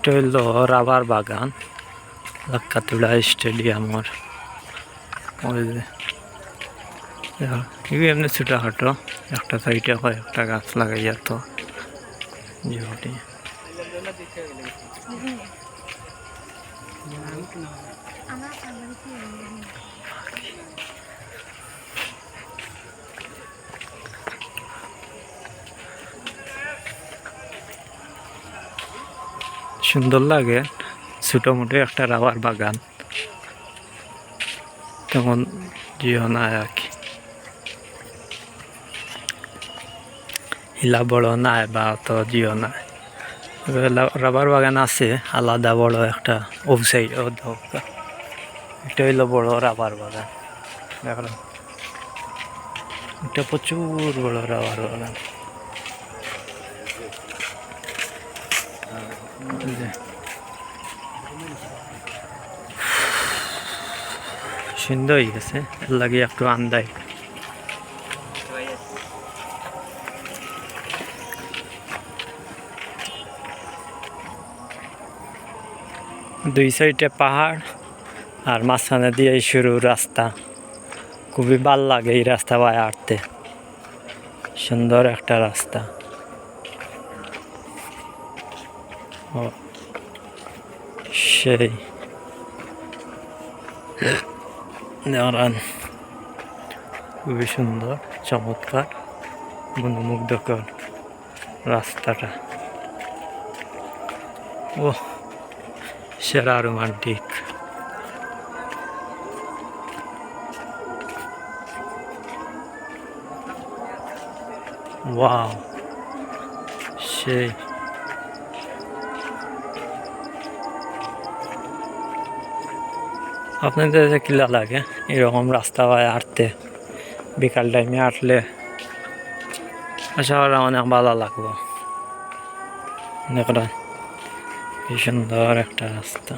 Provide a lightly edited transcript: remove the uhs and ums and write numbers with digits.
এটা হইলো রাবার বাগান লাক্কাতুড়া স্টেডিয়ামর। ওই যে এমনি ছোটখাটো একটা সাইডে কয়েকটা গাছ লাগাইয়া তো যেটি সুন্দর লাগে। ছোটো মোটো একটা রাবার বাগান তেমন জিও নাই আর কি, হিলা বড় নাই বা অত জিও নাই। রাবার বাগান আছে আলাদা বড় একটা ওবসাইড। এটা হইলো বড় রাবার বাগান, দেখো এটা প্রচুর বড় রাবার বাগান। সুন্দর হয়ে গেছে, এর লাগে একটু আন্দাই। দুই সাইডে পাহাড় আর মাঝখানে দিয়ে শুরু রাস্তা। খুবই ভাল লাগে এই রাস্তা পায়ে হাঁটতে, সুন্দর একটা রাস্তা। ও সেই দাঁড়ান, খুবই সুন্দর চমৎকার মনোমুগ্ধকর রাস্তাটা। ও সেরা রোমান্টিক। ওয়াও সেই আপনাদের কিলা লাগে এরকম রাস্তা পায়ে হাঁটতে? বিকাল টাইমে হাঁটলে আশা করা অনেক ভালো লাগলো। দেখুন কি সুন্দর একটা রাস্তা।